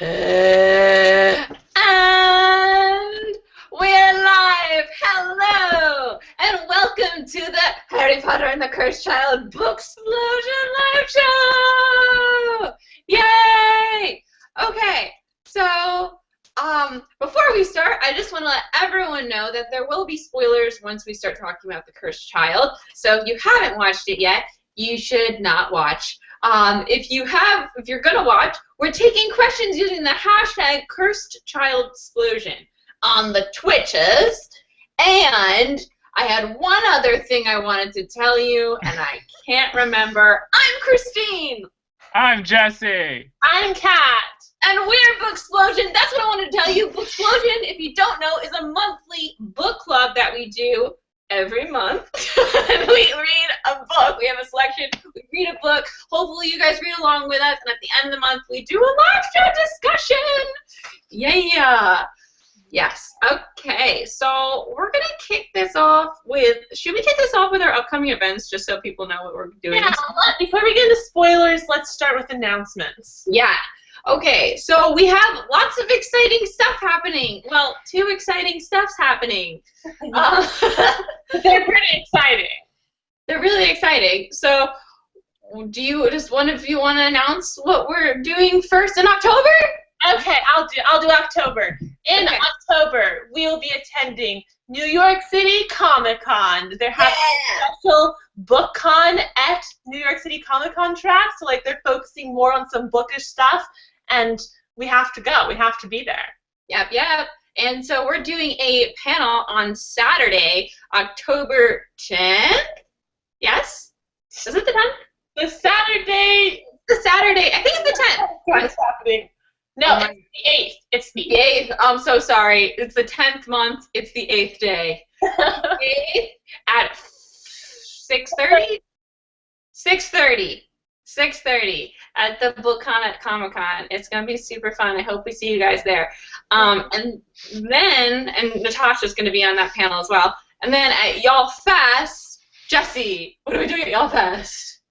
And we're live! Hello! And welcome to the Harry Potter and the Cursed Child Booksplosion live show! Yay! Okay, so before we start, I just want to let everyone know that there will be spoilers once we start talking about the Cursed Child. So if you haven't watched it yet, you should not watch. If you're gonna watch, we're taking questions using the hashtag CursedChildSplosion on the Twitches. And I had one other thing I wanted to tell you, and I can't remember. I'm Christine. I'm Jesse. I'm Kat. And we're Booksplosion. That's what I wanted to tell you. Booksplosion, if you don't know, is a monthly book club that we do every month. We read a book. We have a selection. We read a book. Hopefully you guys read along with us. And at the end of the month, we do a live show discussion. Yeah. Yes. Okay. So we're going to kick this off with, should we kick this off with our upcoming events just so people know what we're doing? Yeah, before we get into spoilers, let's start with announcements. Yeah. Okay, so we have lots of exciting stuff happening. Well, 2 exciting stuffs happening. They're pretty exciting. They're really exciting. So, does one of you want to announce what we're doing first in October? Okay, I'll do October. In October, we will be attending New York City Comic-Con. They're having a special book con at New York City Comic-Con track, so like they're focusing more on some bookish stuff, and we have to go. We have to be there. Yep. And so we're doing a panel on Saturday, October 10th. Yes? Is it the 10th? The Saturday. I think it's the 10th. What's happening? No, it's the 8th. It's the 8th. I'm so sorry. It's the 10th month. It's the 8th day. 8th at 6:30? 6:30 at the book con at Comic-Con. It's going to be super fun. I hope we see you guys there. And Natasha's going to be on that panel as well. And then at Yallfest, Jesse, what are we doing at Yallfest?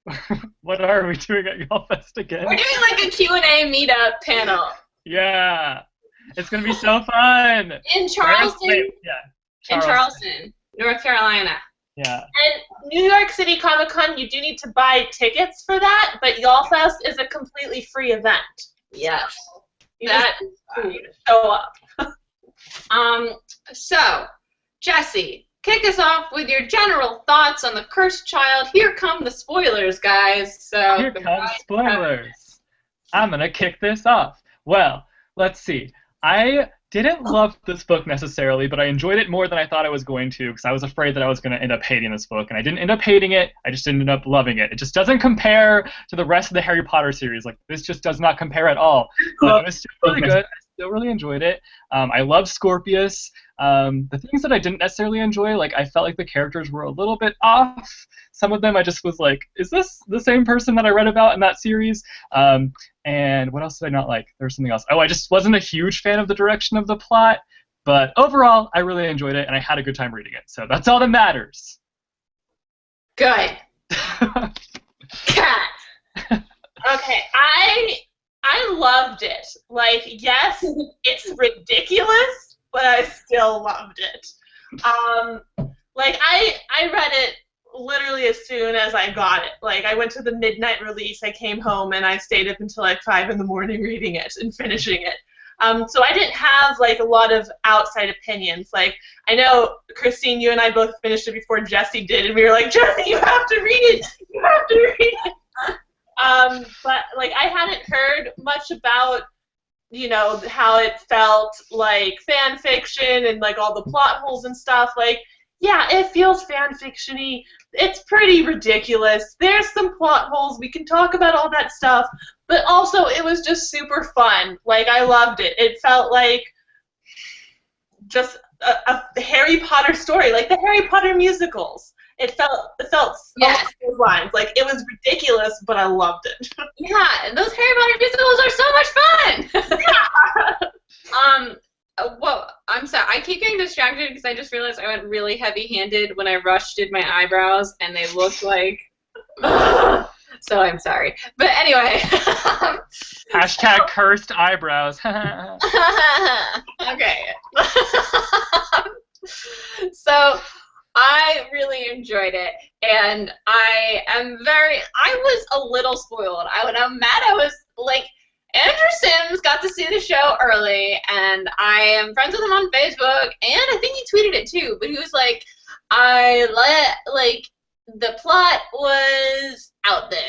What are we doing at Yallfest again? We're doing like a Q&A meetup panel. Yeah. It's going to be so fun. In Charleston. Yeah. In Charleston, North Carolina. Yeah. And New York City Comic-Con, you do need to buy tickets for that, but Yallfest is a completely free event. Yes. You just show up. So, Jesse, kick us off with your general thoughts on the Cursed Child. Here come the spoilers, guys. So here come spoilers. I'm going to kick this off. Well, let's see. I didn't love this book necessarily, but I enjoyed it more than I thought I was going to because I was afraid that I was going to end up hating this book, and I didn't end up hating it. I just ended up loving it. It just doesn't compare to the rest of the Harry Potter series. Like, this just does not compare at all. But it was still really good. I still really enjoyed it. I love Scorpius. The things that I didn't necessarily enjoy, like I felt like the characters were a little bit off. Some of them I just was like, is this the same person that I read about in that series? And what else did I not like? There was something else. Oh, I just wasn't a huge fan of the direction of the plot. But overall, I really enjoyed it, and I had a good time reading it. So that's all that matters. Good. Kat. Okay, I loved it. Like, yes, it's ridiculous, but I still loved it. Like, I read it literally as soon as I got it. Like, I went to the midnight release, I came home, and I stayed up until like 5 in the morning reading it and finishing it. So I didn't have like a lot of outside opinions. Like, I know, Christine, you and I both finished it before Jesse did, and we were like, Jesse, you have to read it! You have to read it! But like, I hadn't heard much about, you know, how it felt like fan fiction and like all the plot holes and stuff. Like, yeah, it feels fan fiction-y. It's pretty ridiculous. There's some plot holes. We can talk about all that stuff. But also, it was just super fun. Like, I loved it. It felt like just a Harry Potter story, like the Harry Potter musicals. It felt along those lines. Like, it was ridiculous, but I loved it. Yeah, those Harry Potter musicals are so much fun! Yeah. Well, I'm sorry. I keep getting distracted because I just realized I went really heavy-handed when I did my eyebrows, and they looked like... So I'm sorry. But anyway. Hashtag cursed eyebrows. Okay. So I really enjoyed it, and I was a little spoiled. When I'm mad, I was like, Andrew Sims got to see the show early, and I am friends with him on Facebook, and I think he tweeted it too, but he was like, the plot was out there,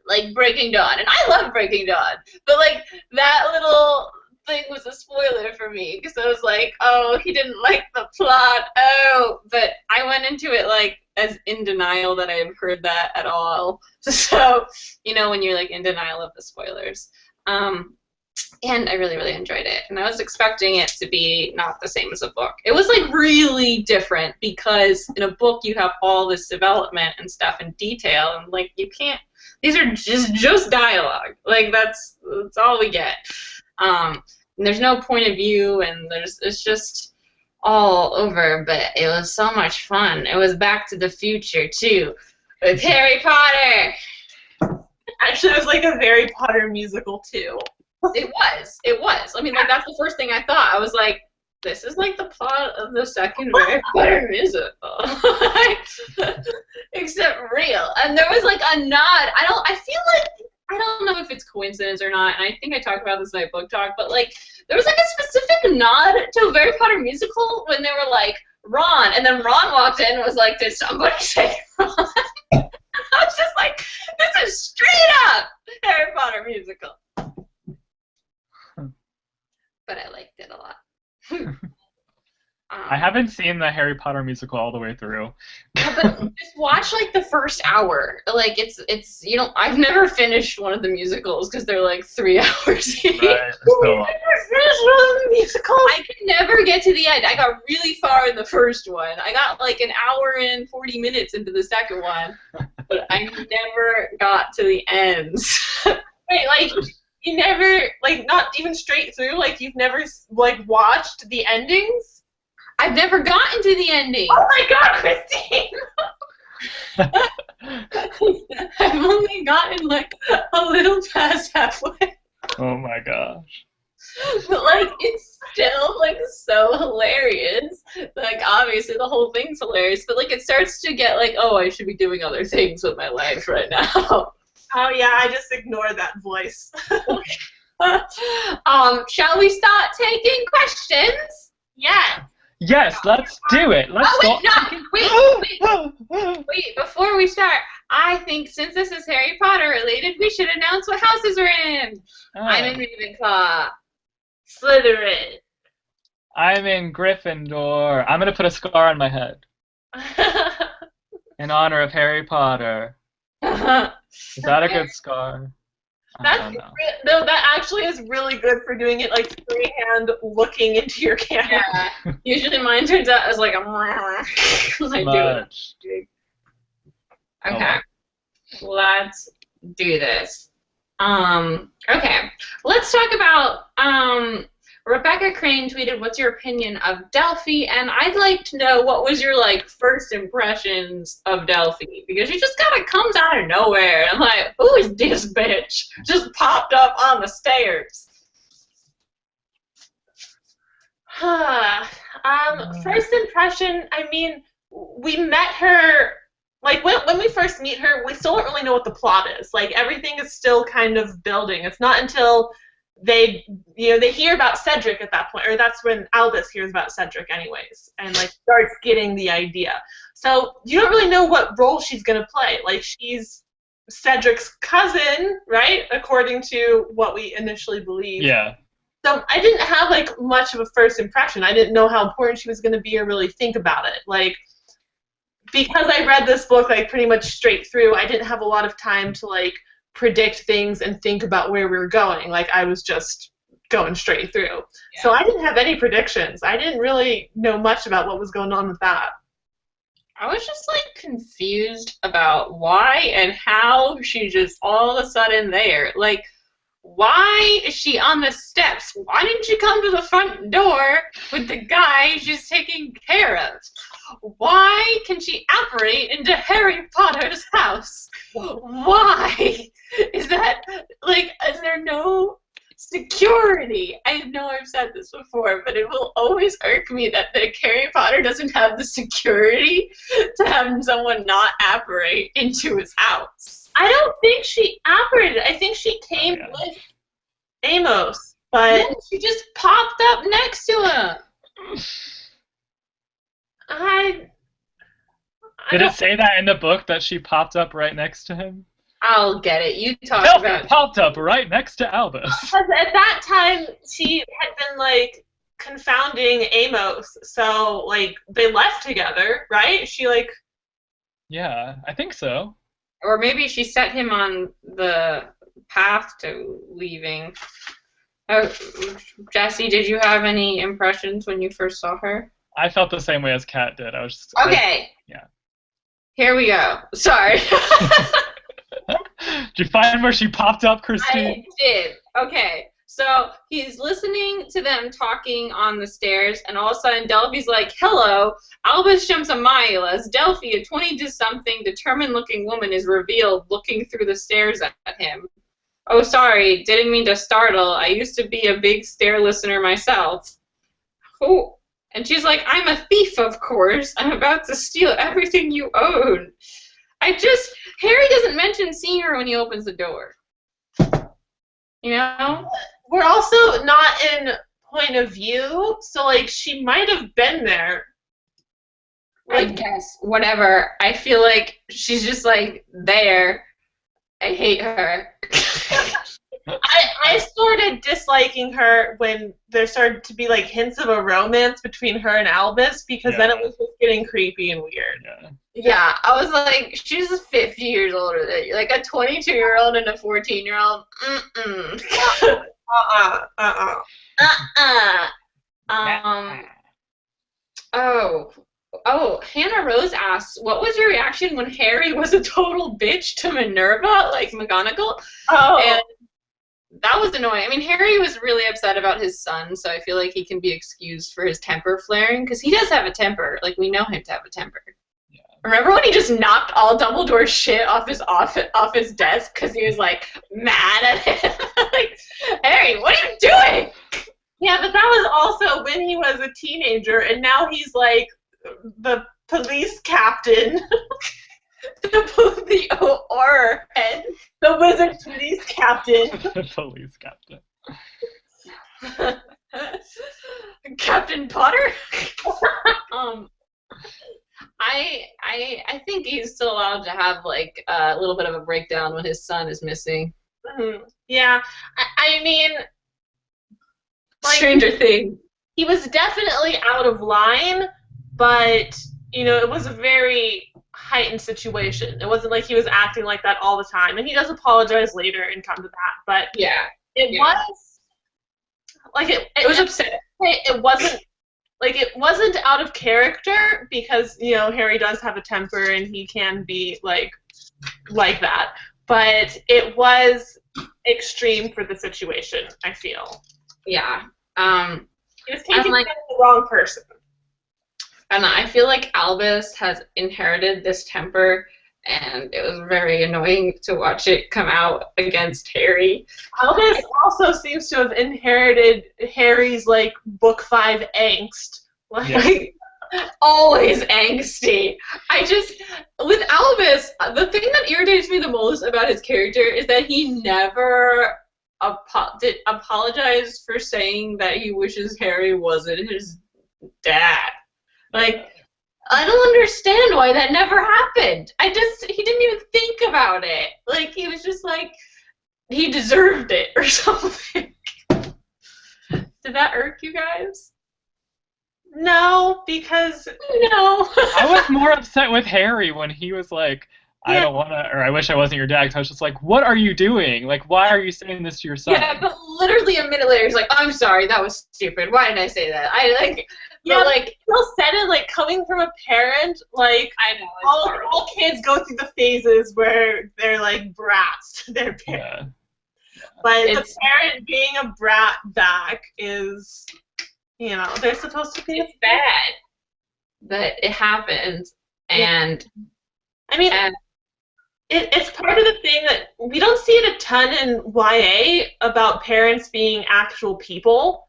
like Breaking Dawn, and I love Breaking Dawn, but like that little thing was a spoiler for me, because I was like, oh, he didn't like the plot, oh, but I went into it like as in denial that I had heard that at all, so, when you're like in denial of the spoilers. And I really, really enjoyed it. And I was expecting it to be not the same as a book. It was like really different because in a book you have all this development and stuff in detail, and like you can't. These are just dialogue. Like that's all we get. And there's no point of view, and it's just all over. But it was so much fun. It was Back to the Future too, with Harry Potter. Actually, it was like a Harry Potter musical too. It was. I mean, like, that's the first thing I thought. I was like, this is like the plot of the second Harry Potter musical. Except real. And there was like a nod. I don't know if it's coincidence or not, and I think I talked about this in my book talk, but like, there was like a specific nod to a Harry Potter musical when they were like, Ron, and then Ron walked in and was like, did somebody say Ron? I was just like, this is straight up Harry Potter musical. But I liked it a lot. I haven't seen the Harry Potter musical all the way through. But just watch like the first hour. Like it's I've never finished one of the musicals because they're like 3 hours each. Right. I could never get to the end. I got really far in the first one. I got like an hour and 40 minutes into the second one, but I never got to the end. Wait, like. You never, like, not even straight through, like, you've never, like, watched the endings? I've never gotten to the ending. Oh my god, Christine! I've only gotten, like, a little past halfway. Oh my gosh. But, like, it's still, like, so hilarious. Like, obviously, the whole thing's hilarious, but, like, it starts to get, like, oh, I should be doing other things with my life right now. Oh yeah, I just ignore that voice. Shall we start taking questions? Yeah. Yes, let's do it. Let's Wait, before we start, I think since this is Harry Potter related, we should announce what houses we're in. Oh. I'm in Ravenclaw. Slytherin. I'm in Gryffindor. I'm going to put a scar on my head. In honor of Harry Potter. Is that a good scar? No, that actually is really good for doing it like freehand looking into your camera. Yeah. Usually mine turns out as like a Smudge. Okay. Let's do this. Okay. Let's talk about Rebecca Crane tweeted, what's your opinion of Delphi? And I'd like to know what was your, like, first impressions of Delphi? Because she just kind of comes out of nowhere. And I'm like, who is this bitch? Just popped up on the stairs. First impression, I mean, we met her, like, when we first meet her, we still don't really know what the plot is. Like, everything is still kind of building. It's not until they hear about Cedric at that point, or that's when Albus hears about Cedric anyways, and like starts getting the idea. So you don't really know what role she's gonna play. Like, she's Cedric's cousin, right? According to what we initially believed. Yeah. So I didn't have like much of a first impression. I didn't know how important she was gonna be or really think about it. Like, because I read this book like pretty much straight through, I didn't have a lot of time to like predict things and think about where we were going. Like, I was just going straight through. Yeah. So I didn't have any predictions. I didn't really know much about what was going on with that. I was just, like, confused about why and how she's just all of a sudden there. Like, why is she on the steps? Why didn't she come to the front door with the guy she's taking care of? Why can she apparate into Harry Potter's house? Why? is that, like, is there no security? I know I've said this before, but it will always irk me that Harry Potter doesn't have the security to have someone not apparate into his house. I don't think she apparated. I think she came with Amos, but No, she just popped up next to him. Did it say that in the book that she popped up right next to him? I'll get it. You talked Delphi about popped up right next to Albus. Because at that time, she had been, like, confounding Amos, so, like, they left together, right? She, like... Yeah, I think so. Or maybe she set him on the path to leaving. Oh, Jesse, did you have any impressions when you first saw her? I felt the same way as Kat did. I was just... Okay. Yeah. Here we go. Sorry. Did you find where she popped up, Christine? I did. Okay. So he's listening to them talking on the stairs, and all of a sudden Delphi's like, hello. Albus jumps a mile as Delphi, a 20-something, determined-looking woman, is revealed looking through the stairs at him. Oh, sorry. Didn't mean to startle. I used to be a big stair listener myself. Oh. And she's like, I'm a thief, of course. I'm about to steal everything you own. Harry doesn't mention seeing her when he opens the door. You know? We're also not in point of view, so, like, she might have been there. I guess. Whatever. I feel like she's just, like, there. I hate her. I started disliking her when there started to be, like, hints of a romance between her and Albus, because then it was just getting creepy and weird. Yeah, I was like, she's 50 years older than you. Like, a 22-year-old and a 14-year-old. Oh, Hannah Rose asks, what was your reaction when Harry was a total bitch to Minerva, like McGonagall? Oh. And that was annoying. I mean, Harry was really upset about his son, so I feel like he can be excused for his temper flaring, because he does have a temper. Like, we know him to have a temper. Yeah. Remember when he just knocked all Dumbledore's shit off his desk because he was, like, mad at him? Like, Harry, what are you doing? Yeah, but that was also when he was a teenager, and now he's, like, the police captain. The horror head. The wizard police captain. The police captain. Captain Potter? I think he's still allowed to have, like, a little bit of a breakdown when his son is missing. Mm-hmm. Yeah, I mean... Like, Stranger Things. He was definitely out of line, but, you know, it was a very heightened situation. It wasn't like he was acting like that all the time. And he does apologize later and come to that. But yeah, it was like it was upsetting. It wasn't out of character because, you know, Harry does have a temper and he can be like that. But it was extreme for the situation, I feel. Yeah. He was taking the wrong person. And I feel like Albus has inherited this temper, and it was very annoying to watch it come out against Harry. Albus also seems to have inherited Harry's, like, book 5 angst. Like, always angsty. With Albus, the thing that irritates me the most about his character is that he never apologized for saying that he wishes Harry wasn't his dad. Like, I don't understand why that never happened. He didn't even think about it. Like, he was just like, he deserved it or something. Did that irk you guys? No, because... No. I was more upset with Harry when he was like, I don't want to, or I wish I wasn't your dad. Cause I was just like, what are you doing? Like, why are you saying this to your son? Yeah, but literally a minute later, he's like, I'm sorry, that was stupid. Why did I say that? Yeah, like, still said it, like, coming from a parent, like, I know, all kids go through the phases where they're, like, brats to their parents. Yeah. But the parent being a brat back is, you know, they're supposed to be... It's bad. But it happens, and... I mean, it's part of the thing that we don't see it a ton in YA about parents being actual people.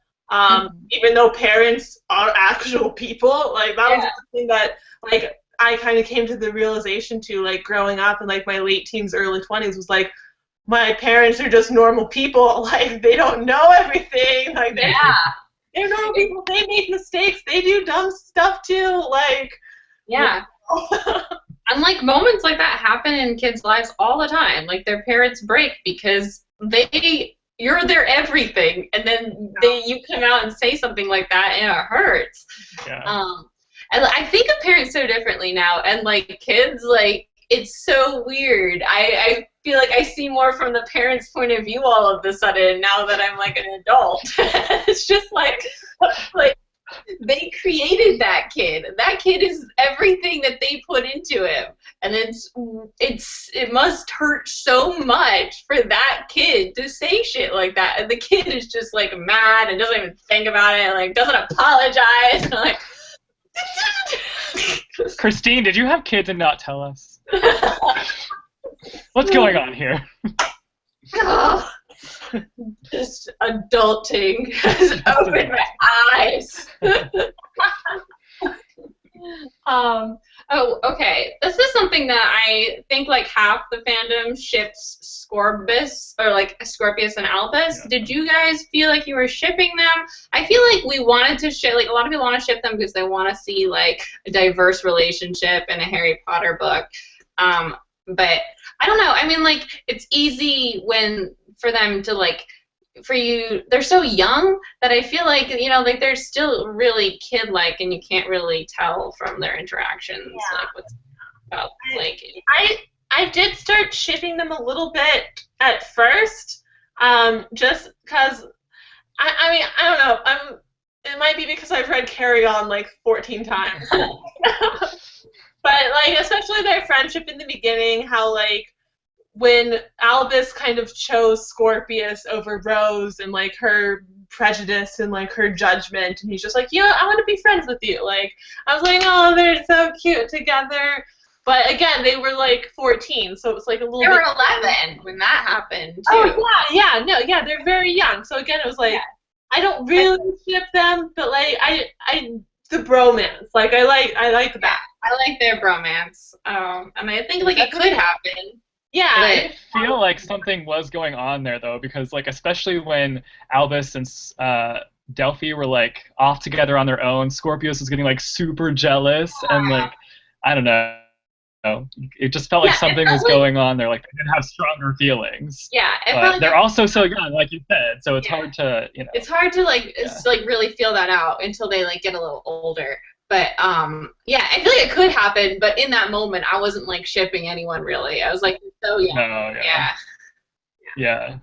Even though parents are actual people, like that was something that like I kind of came to the realization to like growing up in like my late teens, early 20s was like my parents are just normal people. Like they don't know everything. Like they're normal people. They make mistakes. They do dumb stuff too. Like And like moments like that happen in kids' lives all the time. Like their parents break because you're their everything, and then you come out and say something like that, and it hurts. Yeah. And I think of parents so differently now, and like kids, like it's so weird. I feel like I see more from the parents' point of view all of a sudden now that I'm like an adult. It's just like they created that kid. That kid is everything that they put into him, and it must hurt so much for that kid to say shit like that. And the kid is just like mad and doesn't even think about it, like doesn't apologize. And, like, Christine, did you have kids and not tell us? What's going on here? Oh, just adulting has opened my eyes. Oh, okay. This is something that I think like half the fandom ships Scorpius, or like Scorpius and Albus. Yeah. Did you guys feel like you were shipping them? I feel like we wanted to ship, like a lot of people want to ship them because they want to see like a diverse relationship in a Harry Potter book. But I don't know. I mean, like it's easy for them to like. They're so young that I feel like, you know, like they're still really kid-like, and you can't really tell from their interactions, like what's about, like. I did start shipping them a little bit at first, just because, I mean, I don't know, it might be because I've read Carry On like 14 times. But, like, especially their friendship in the beginning, how, like, when Albus kind of chose Scorpius over Rose and, like, her prejudice and, like, her judgment, and he's just like, I want to be friends with you. Like, I was like, oh, they're so cute together. But, again, they were, like, 14, so it was, like, a little bit... They were 11 when that happened, too. Oh, they're very young. So, again, it was, like, I don't really ship them, but, like, the bromance. Like, I like that. I like their bromance. And I think, like, it could happen. Yeah. I feel like something was going on there, though, because, like, especially when Albus and Delphi were, like, off together on their own, Scorpius was getting, like, super jealous, and, like, I don't know. It just felt like something was going on there. Like, they didn't have stronger feelings. Yeah. But they're also so young, like you said, so it's hard to, you know. It's hard to, like, really feel that out until they, like, get a little older. But, yeah, I feel like it could happen, but in that moment, I wasn't, like, shipping anyone, really. I was, like, so young. No, yeah.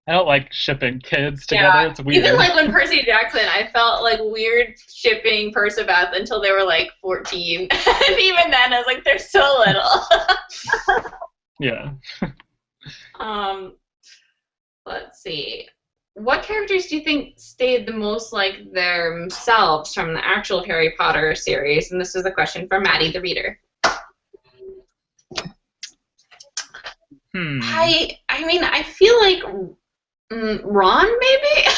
I don't like shipping kids together. It's weird. Even, like, when Percy Jackson, I felt, like, weird shipping Percival until they were, like, 14. And even then, I was like, they're so little. Yeah. Let's see. What characters do you think stayed the most like themselves from the actual Harry Potter series? And this is a question from Maddie, the reader. I mean, I feel like Ron, maybe?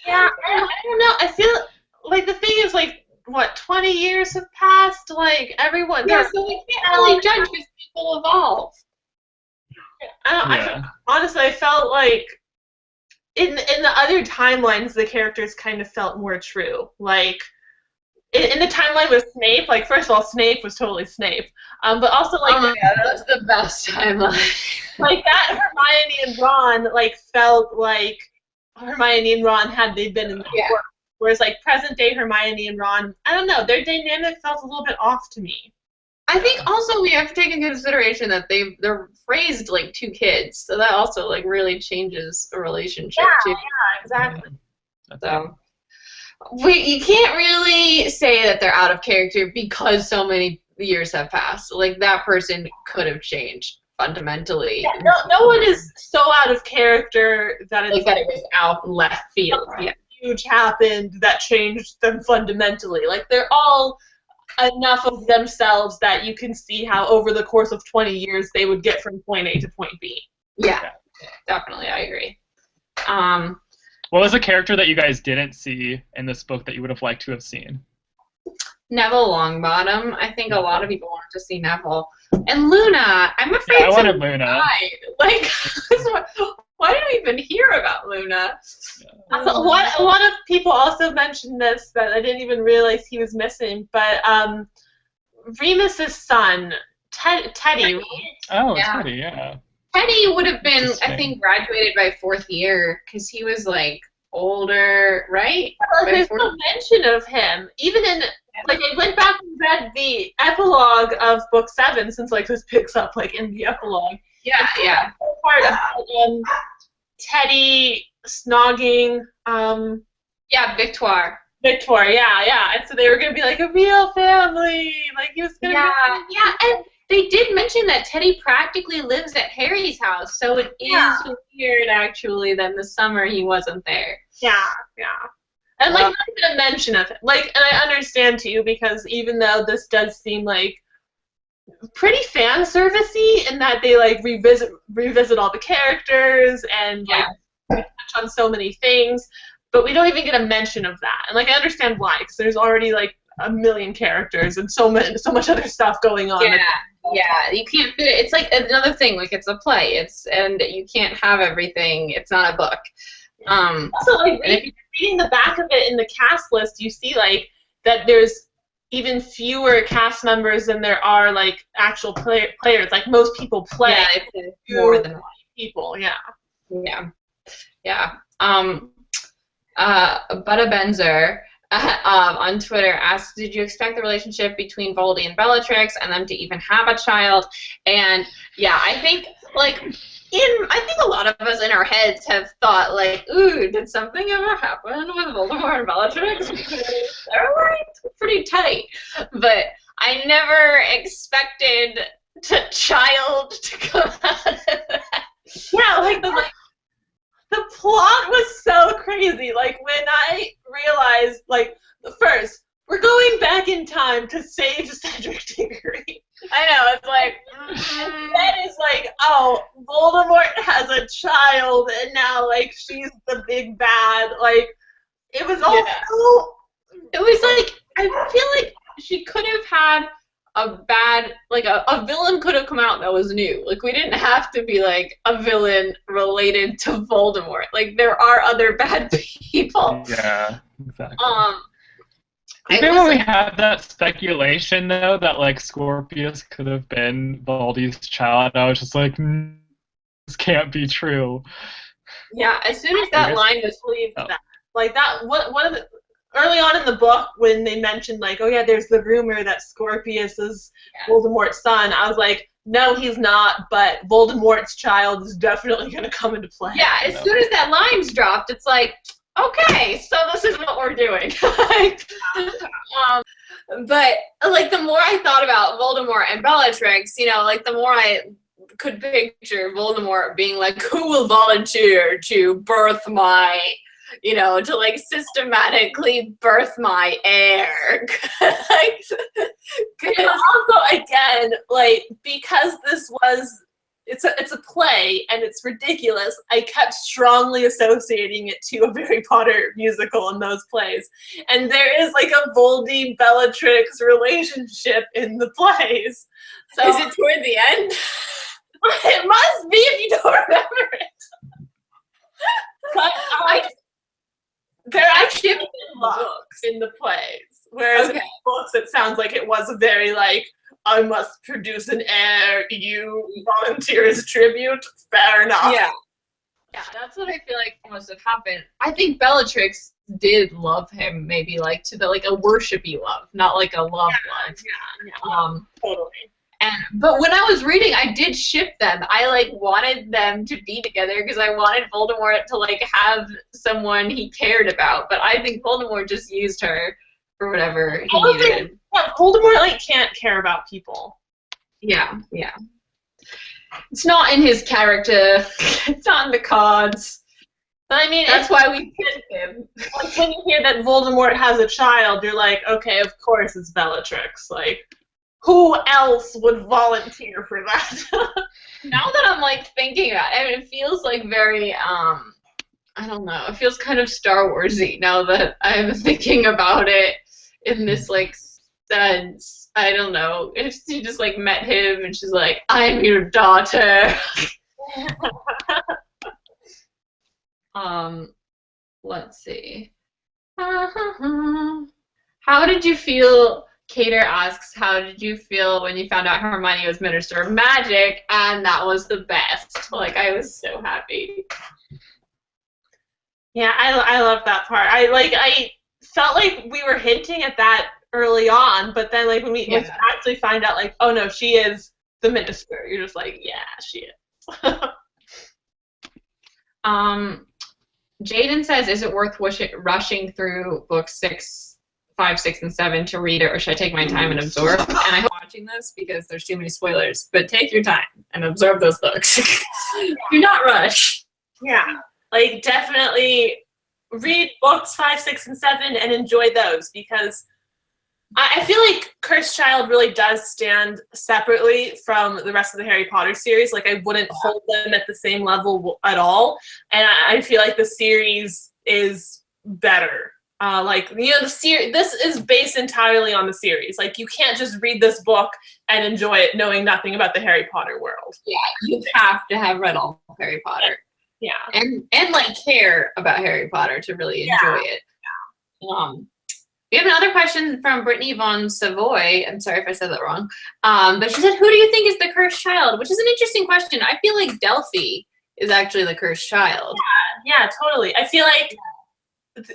Yeah, I don't know. I feel like the thing is, like, what, 20 years have passed? Like, everyone... Yeah, so we can't really judge because people evolve. Honestly, I felt like in the other timelines, the characters kind of felt more true. Like, in the timeline with Snape, like, first of all, Snape was totally Snape. But also, like... that's the best timeline. Like, that Hermione and Ron, like, felt like Hermione and Ron had they been in the work. Whereas, like, present-day Hermione and Ron, I don't know, their dynamic felt a little bit off to me. I think also we have to take into consideration that they're raised like two kids, so that also like really changes a relationship too. Yeah, exactly. So you can't really say that they're out of character because so many years have passed. Like that person could have changed fundamentally. Yeah, no one is so out of character that it's like that it was out left field. Huge happened that changed them fundamentally. Like they're all enough of themselves that you can see how over the course of 20 years they would get from point A to point B. Yeah, definitely, I agree. What was a character that you guys didn't see in this book that you would have liked to have seen? Neville Longbottom. I think a lot of people wanted to see Neville. And Luna. I'm afraid I wanted Luna. Died. Like, why did we even hear about Luna? A lot of people also mentioned this that I didn't even realize he was missing, but Remus's son, Teddy. Oh, Yeah. Teddy, yeah. Teddy would have been, I Interesting. think, graduated by 4th year because he was like older, right? Well, By there's fourth- no mention of him. Even in, like, I went back and read the epilogue of book 7, since, like, this picks up, like, in the epilogue. Yeah. Part about Teddy snogging Yeah, Victoire. Victor, yeah. And so they were going to be, like, a real family. Like, he was going to Yeah, and they did mention that Teddy practically lives at Harry's house, so it is weird, actually, that in the summer he wasn't there. Yeah. And, like, not even a mention of it. Like, and I understand, too, because even though this does seem, like, pretty fan servicey in that they, like, revisit all the characters and, like, touch on so many things, but we don't even get a mention of that. And, like, I understand why, because there's already, like, a million characters and so much other stuff going on. Yeah, you can't fit it. It's like another thing, like it's a play. And you can't have everything. It's not a book. Also, like, reading the back of it in the cast list, you see, like, that there's even fewer cast members than there are, like, actual players. Like, most people play. Yeah, it's more than 20 people, yeah. Butta Benzer on Twitter asks, did you expect the relationship between Voldy and Bellatrix and them to even have a child? And yeah, I think a lot of us in our heads have thought, like, ooh, did something ever happen with Voldemort and Bellatrix? Because they're like pretty tight. But I never expected the child to come out of that. Yeah, like the plot was so crazy. Like, when I realized, like, first, we're going back in time to save Cedric Diggory. I know, it's like... And then it's like, oh, Voldemort has a child, and now, like, she's the big bad. Like, it was all so... It was like, I feel like she could have had a bad, like, a villain could have come out that was new. Like, we didn't have to be, like, a villain related to Voldemort. Like, there are other bad people. Yeah, exactly. Even when we had that speculation, though, that, like, Scorpius could have been Voldy's child, I was just like, this can't be true. Yeah, as soon as that line was believed, that. Like, that, one of the... Early on in the book, when they mentioned, like, oh, yeah, there's the rumor that Scorpius is Voldemort's son, I was like, no, he's not, but Voldemort's child is definitely going to come into play. Yeah, as soon as that line's dropped, it's like, okay, so this is what we're doing. But, like, the more I thought about Voldemort and Bellatrix, you know, like, the more I could picture Voldemort being like, who will volunteer to birth my... you know, to, like, systematically birth my heir. And also, again, like, because this was, it's a play, and it's ridiculous, I kept strongly associating it to a Harry Potter musical in those plays. And there is, like, a Voldy-Bellatrix relationship in the plays. So, is it toward the end? It must be if you don't remember it. But, they're actually in the books, in the plays. Whereas in the books, it sounds like it was a very, like, I must produce an heir, you volunteer as tribute, fair enough. Yeah, that's what I feel like must have happened. I think Bellatrix did love him, maybe, like, to the, like, a worshipy love, not, like, a love. Yeah. Totally. But when I was reading, I did ship them. I, like, wanted them to be together because I wanted Voldemort to, like, have someone he cared about. But I think Voldemort just used her for whatever he needed. Voldemort, like, can't care about people. Yeah. It's not in his character. It's not in the cards. But I mean, That's why we picked him. like, when you hear that Voldemort has a child, you're like, okay, of course it's Bellatrix. Like, who else would volunteer for that? Now that I'm like thinking about it, it feels like very I don't know. It feels kind of Star Warsy now that I'm thinking about it in this like sense. I don't know. If she just like met him and she's like, "I'm your daughter." Let's see. How did you feel? Kater asks, how did you feel when you found out Hermione was Minister of Magic? And that was the best. Like, I was so happy. Yeah, I love that part. I felt like we were hinting at that early on, but then like when we actually find out, like, oh no, she is the Minister. You're just like, yeah, she is. Jaden says, is it worth rushing through books 5, 6, and 7 to read it, or should I take my time and absorb? And I hope watching this because there's too many spoilers, but take your time and absorb those books. Do not rush. Yeah, like definitely read books 5, 6, and 7 and enjoy those, because I feel like Cursed Child really does stand separately from the rest of the Harry Potter series. Like, I wouldn't hold them at the same level at all, and I feel like the series is better. Like, you know, the series, this is based entirely on the series. Like, you can't just read this book and enjoy it knowing nothing about the Harry Potter world. Yeah, you have to have read all Harry Potter. Yeah. And like care about Harry Potter to really enjoy it. Yeah. We have another question from Brittany von Savoy. I'm sorry if I said that wrong. But she said, who do you think is the cursed child? Which is an interesting question. I feel like Delphi is actually the cursed child. Yeah, totally. I feel like,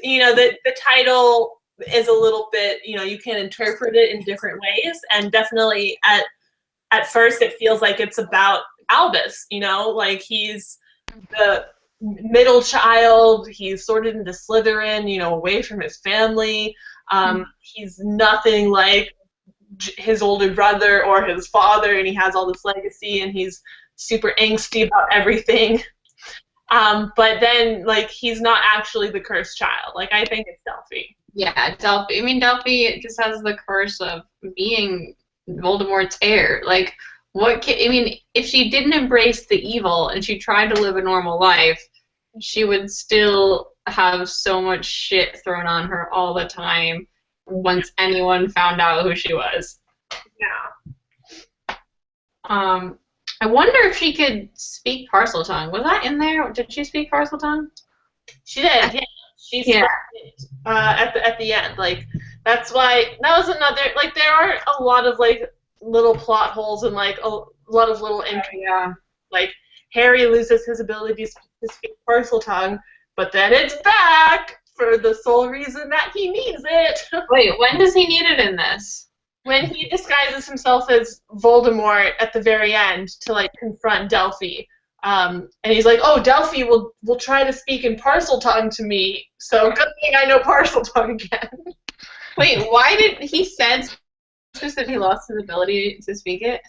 you know, the title is a little bit, you know, you can interpret it in different ways. And definitely at first it feels like it's about Albus, you know, like he's the middle child. He's sorted into Slytherin, you know, away from his family. He's nothing like his older brother or his father, and he has all this legacy, and he's super angsty about everything. But then, like, he's not actually the cursed child. Like, I think it's Delphi. Yeah, Delphi. I mean, Delphi just has the curse of being Voldemort's heir. Like, I mean, if she didn't embrace the evil and she tried to live a normal life, she would still have so much shit thrown on her all the time once anyone found out who she was. Yeah. I wonder if she could speak Parseltongue. Was that in there? Did she speak Parseltongue? She did, yeah. She spoke it at the end. Like, that's why, that was another, like, there are a lot of, like, little plot holes and, like, a lot of little like, Harry loses his ability to speak Parseltongue, but then it's back for the sole reason that he needs it. Wait, when does he need it in this? When he disguises himself as Voldemort at the very end to, like, confront Delphi. And he's like, oh, Delphi will try to speak in Parseltongue to me, so good thing I know Parseltongue again. Wait, why did he said just that he lost his ability to speak it?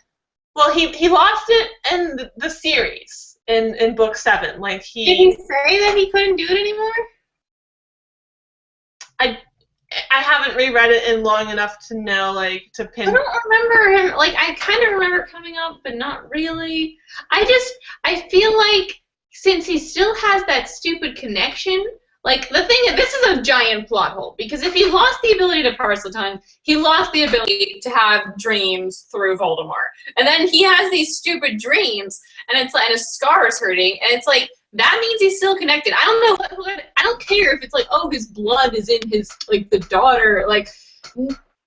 Well, he lost it in the series, in book 7. Like, Did he say that he couldn't do it anymore? I haven't reread it in long enough to know, like, to pin. I don't remember him. Like, I kind of remember it coming up, but not really. I feel like since he still has that stupid connection, like, the thing is, this is a giant plot hole, because if he lost the ability to Parseltongue, he lost the ability to have dreams through Voldemort. And then he has these stupid dreams, and it's like, and his scar is hurting, and it's like, that means he's still connected. I don't know. I don't care if it's like, oh, his blood is in his, like, the daughter. Like,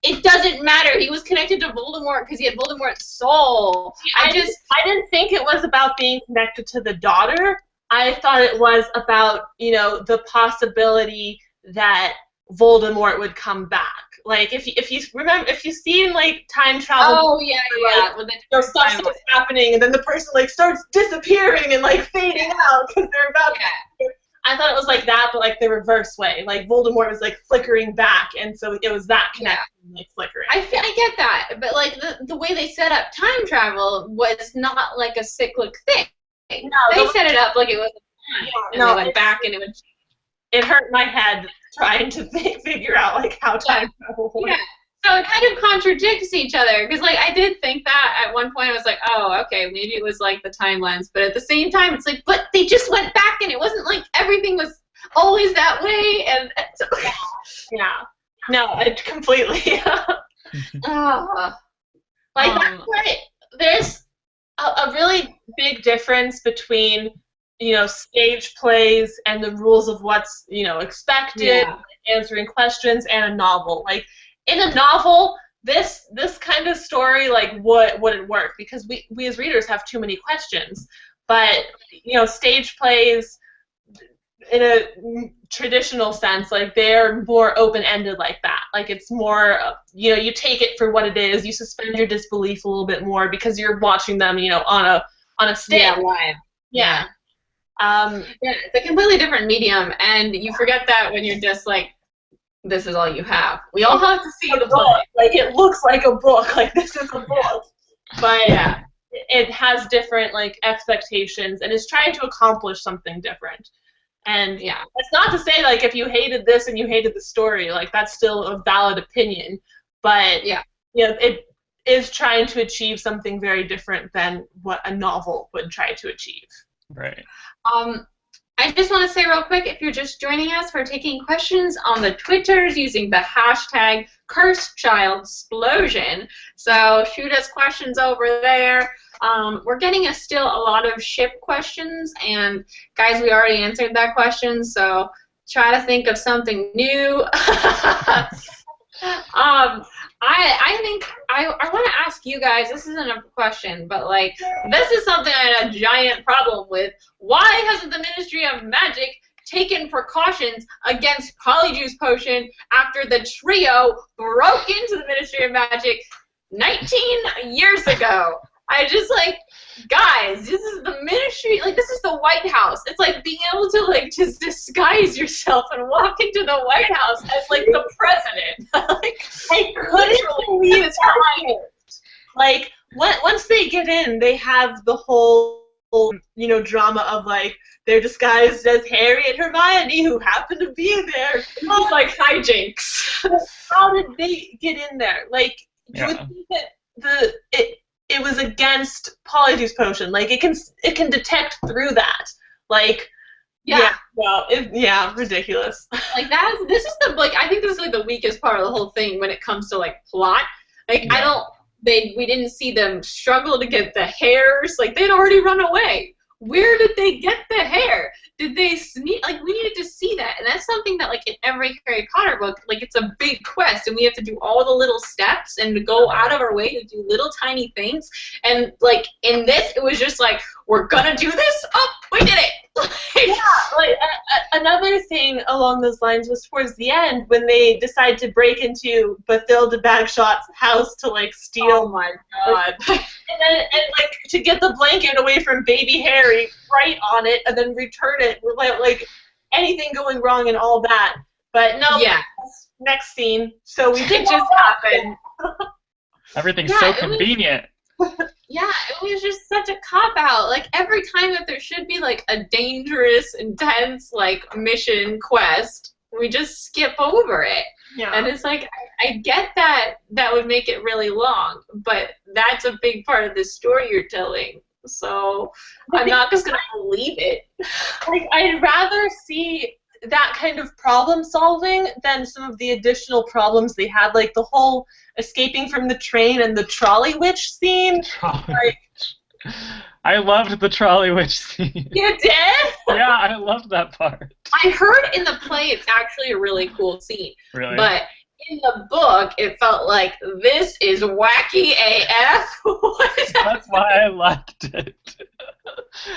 it doesn't matter. He was connected to Voldemort because he had Voldemort's soul. I didn't think it was about being connected to the daughter. I thought it was about, you know, the possibility that Voldemort would come back. Like, if you remember, if you've seen, like, time travel. Oh, yeah. When there's stuff starts happening, and then the person, like, starts disappearing and, like, fading out because they're about to. I thought it was like that, but, like, the reverse way. Like, Voldemort was, like, flickering back, and so it was that connection, like, flickering. I get that, but, like, the way they set up time travel was not, like, a cyclic thing. No, they set it up like it was and they went back and it would. It hurt my head trying to figure out like how time travel works. Yeah. So it kind of contradicts each other, because like I did think that at one point I was like, oh, okay, maybe it was like the timelines, but at the same time it's like, but they just went back and it wasn't like everything was always that way, and so, yeah, no, it completely. Like that's why there's a really big difference between stage plays and the rules of what's expected, answering questions, and a novel. Like in a novel, this kind of story like wouldn't work because we as readers have too many questions. But stage plays in a traditional sense, like they're more open-ended like that. Like it's more, you take it for what it is. You suspend your disbelief a little bit more because you're watching them, on a stage. Yeah, live. Yeah. Yeah, it's a completely different medium, and you forget that when you're just like, this is all you have. We all have to see the play. Like it looks like a book. Like this is a book. But yeah, it has different like expectations and is trying to accomplish something different. And yeah, it's not to say like if you hated this and you hated the story, like that's still a valid opinion. But yeah, it is trying to achieve something very different than what a novel would try to achieve. Right. I just want to say real quick, if you're just joining us, we're taking questions on the Twitters using the hashtag #CursedChildSplosion. So shoot us questions over there. We're getting still a lot of ship questions, and guys, we already answered that question, so try to think of something new. I think I want to ask you guys, this isn't a question, but like this is something I had a giant problem with. Why hasn't the Ministry of Magic taken precautions against Polyjuice Potion after the trio broke into the Ministry of Magic 19 years ago? I just like, guys, this is the Ministry, like this is the White House. It's like being able to like just disguise yourself and walk into the White House as like the president. Like, I couldn't believe it's trying. Like once they get in, they have the whole drama of like they're disguised as Harry and Hermione who happen to be there. It's like hijinks. How did they get in there? Like you would think that it was against Polyjuice Potion. Like it can detect through that. Like ridiculous. Like this is the I think this is like the weakest part of the whole thing when it comes to like plot. Like we didn't see them struggle to get the hairs. Like they'd already run away. Where did they get the hair? Did they sneak? Like we needed to see that, and that's something that like in every Harry Potter book, like it's a big quest, and we have to do all the little steps and go out of our way to do little tiny things. And like in this, it was just like we're gonna do this. Oh, we did it. Another thing along those lines was towards the end when they decide to break into Bathilda Bagshot's house to like steal. Oh my god! And like to get the blanket away from baby Harry, write on it, and then return it without like anything going wrong and all that. But no. Yeah. Next scene. So we it just happened. Everything's so convenient. Yeah, it was just such a cop-out. Like, every time that there should be, like, a dangerous, intense, like, mission quest, we just skip over it. Yeah. And it's like, I get that would make it really long, but that's a big part of the story you're telling. So I'm not just going to believe it. Like, I'd rather see that kind of problem solving than some of the additional problems they had, like the whole escaping from the train and the trolley witch scene. I loved the trolley witch scene. You did? Yeah, I loved that part. I heard in the play it's actually a really cool scene. Really? But in the book, it felt like this is wacky AF. That's why I liked it.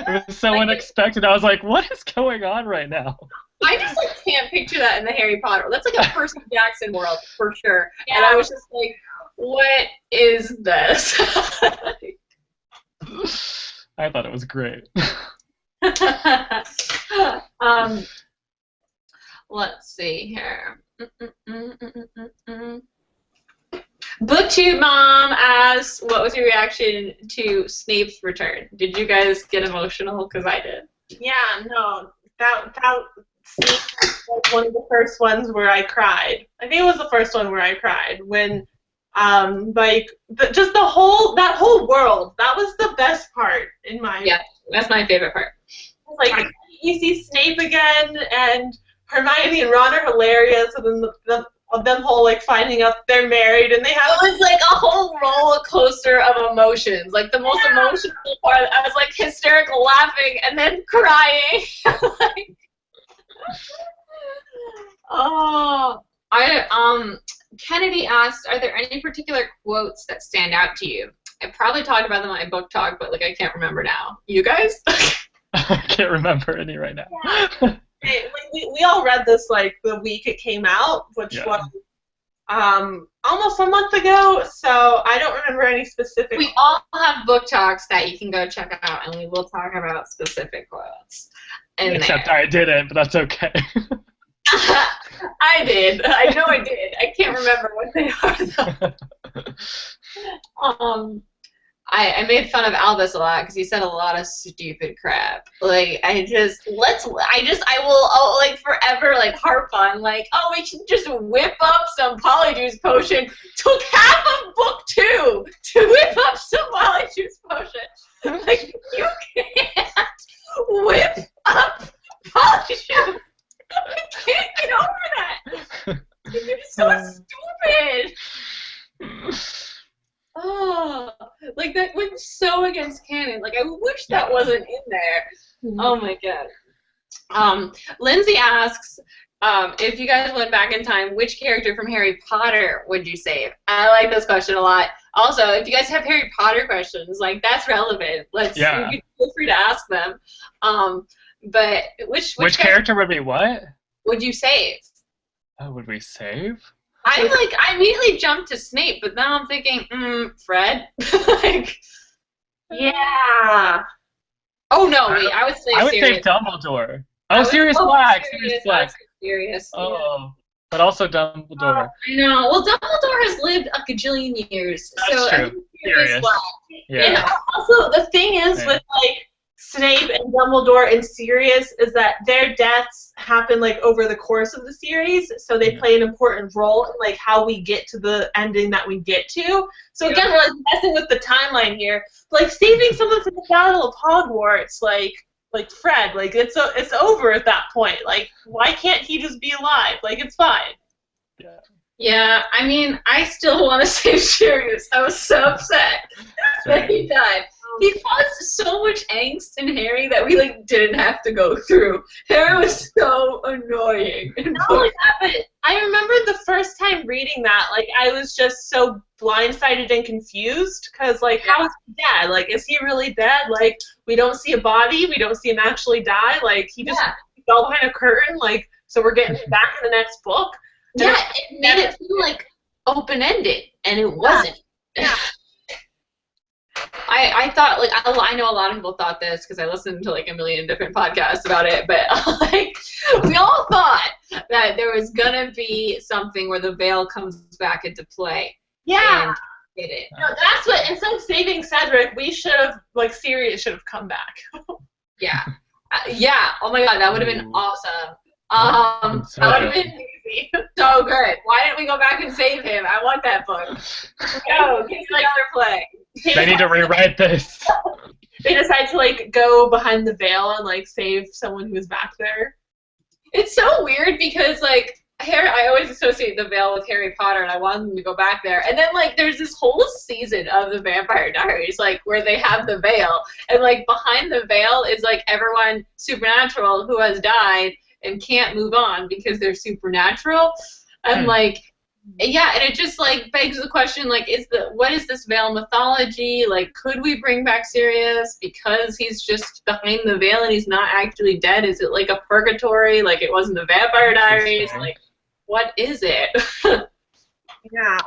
It was so unexpected. I was like, what is going on right now? I just like can't picture that in the Harry Potter. That's like a Percy Jackson world for sure. Yeah. And I was just like, what is this? I thought it was great. Let's see here. BookTube Mom asks, what was your reaction to Snape's return? Did you guys get emotional? Because I did. Yeah, no, that scene was one of the first ones where I cried. I think it was the first one where I cried when, like, that whole world. That was the best part in my. Yeah, that's my favorite part. Like, you see Snape again, and Hermione and Ron are hilarious, and then them whole, like, finding out they're married, and they have. It was like a whole roller coaster of emotions. Like, the most emotional part, I was, like, hysterical laughing and then crying. Like, oh, Kennedy asked, are there any particular quotes that stand out to you? I probably talked about them in my book talk, but, like, I can't remember now. You guys? I can't remember any right now. Yeah. Hey, we all read this, like, the week it came out, which was almost a month ago, so I don't remember any specific. We all have book talks that you can go check out, and we will talk about specific quotes. Except I didn't, but that's okay. I did. I know I did. I can't remember what they are, though. I made fun of Albus a lot because he said a lot of stupid crap. Like, I will like forever like harp on like, oh, we should just whip up some polyjuice potion. Took half of book 2 to whip up some polyjuice potion. Like, you can't whip up polyjuice. I can't get over that. You're so stupid. Oh, like that went so against canon. Like, I wish that wasn't in there. Oh my god. Lindsay asks, if you guys went back in time, which character from Harry Potter would you save? I like this question a lot. Also, if you guys have Harry Potter questions, like, that's relevant. You can feel free to ask them. But which character would be what? Would you save? Oh, would we save? I immediately jumped to Snape, but now I'm thinking, Fred. Like, yeah. Oh no, wait, I would save Dumbledore. Oh, Sirius Black. Sirius Black. Serious. Oh, but also Dumbledore. I know. Well, Dumbledore has lived a gajillion years. That's true. Sirius Black. Yeah. And also, the thing is with, like, Snape and Dumbledore and Sirius is that their deaths happen, like, over the course of the series, so they play an important role in, like, how we get to the ending that we get to. So again, we're, like, messing with the timeline here. Like, saving someone from the Battle of Hogwarts, like Fred, like, it's over at that point. Like, why can't he just be alive? Like, it's fine. Yeah. Yeah, I mean, I still want to save Sirius. I was so upset that he died. He caused so much angst in Harry that we, like, didn't have to go through. Harry was so annoying. Not only that, but I remember the first time reading that, like, I was just so blindsided and confused, because, like, how is he dead? Like, is he really dead? Like, we don't see a body, we don't see him actually die, like, he just fell behind a curtain, like, so we're getting him back in the next book. Yeah, it made it feel, like, open-ended, and it wasn't. Yeah. I thought, like, I know a lot of people thought this because I listened to, like, a million different podcasts about it, but, like, we all thought that there was gonna be something where the veil comes back into play. Yeah. And it didn't. No, that's what, instead of saving Cedric, we should have, like, Sirius should have come back. Yeah. Yeah, oh my god, that would have been awesome. That would have been easy. So good. Why didn't we go back and save him? I want that book. Go, give me another play. They need to rewrite this. They decide to, like, go behind the veil and, like, save someone who was back there. It's so weird because, like, I always associate the veil with Harry Potter, and I want them to go back there. And then, like, there's this whole season of the Vampire Diaries, like, where they have the veil. And, like, behind the veil is, like, everyone supernatural who has died and can't move on because they're supernatural. And, like, yeah, and it just, like, begs the question, like, what is this veil mythology? Like, could we bring back Sirius because he's just behind the veil and he's not actually dead? Is it, like, a purgatory? Like, it wasn't the Vampire Diaries? Like, what is it? Yeah.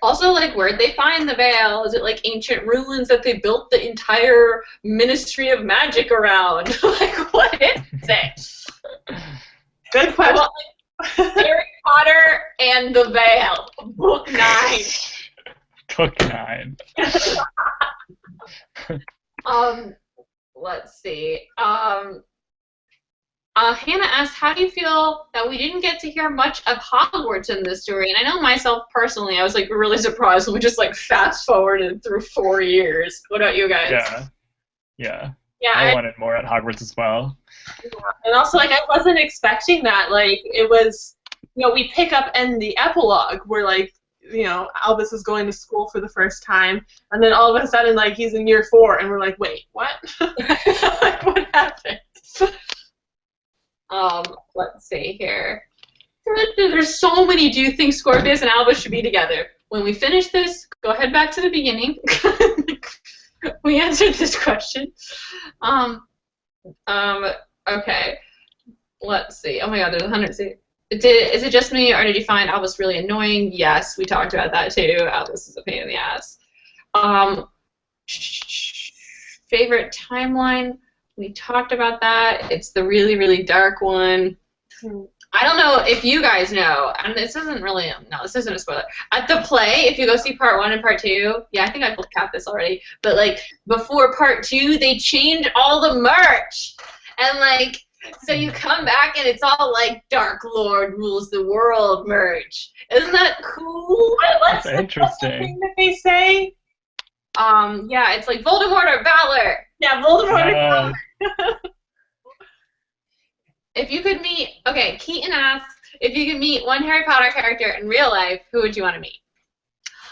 Also, like, where'd they find the veil? Is it, like, ancient ruins that they built the entire Ministry of Magic around? Like, what is it? Good question. Harry Potter and the Veil, Book 9. Book 9. Let's see. Hannah asked, how do you feel that we didn't get to hear much of Hogwarts in this story? And I know myself personally, I was like really surprised. We just like fast forwarded through 4 years. What about you guys? Yeah. Yeah, I wanted more at Hogwarts as well. Yeah. And also, like, I wasn't expecting that. Like, it was, we pick up in the epilogue where, like, Albus is going to school for the first time, and then all of a sudden, like, he's in year 4, and we're like, wait, what? Like, what happened? Let's see here. There's so many. Do you think Scorpius and Albus should be together? When we finish this, go ahead back to the beginning. We answered this question. Okay. Let's see. Oh my God, there's 100. Is it just me, or did you find Albus really annoying? Yes, we talked about that too. Albus is a pain in the ass. Favorite timeline? We talked about that. It's the really, really dark one. I don't know if you guys know, and this isn't really, no, this isn't a spoiler. At the play, if you go see part 1 and part 2, yeah, I think I've capped this already, but like before part 2, they change all the merch. And like, so you come back and it's all like Dark Lord rules the world merch. Isn't that cool? That's interesting. What's the thing that they say? Yeah, it's like Voldemort or Valor. Yeah, Voldemort or Valor. If you could meet, okay, Keaton asks, if you could meet one Harry Potter character in real life, who would you want to meet?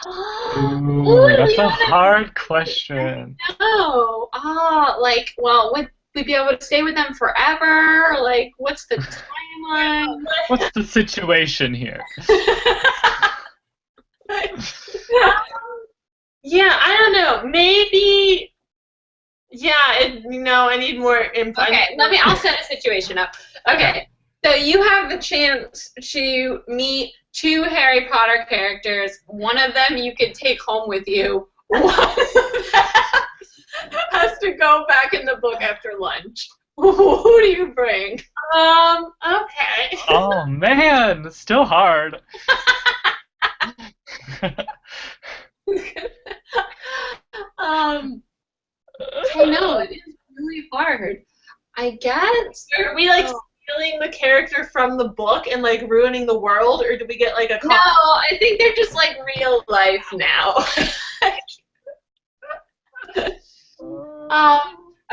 Ooh, that's a hard question. No. Well, would we be able to stay with them forever? Like, what's the timeline? What's the situation here? Yeah, I don't know. Maybe. Yeah, I need more input. Okay, I'll set a situation up. Okay, so you have the chance to meet 2 Harry Potter characters. One of them you could take home with you. One of them has to go back in the book after lunch. Who do you bring? Okay. Oh, man, it's still hard. I know, it is really hard. I guess. Are we like stealing the character from the book and like ruining the world, or do we get like a No, I think they're just like real life now.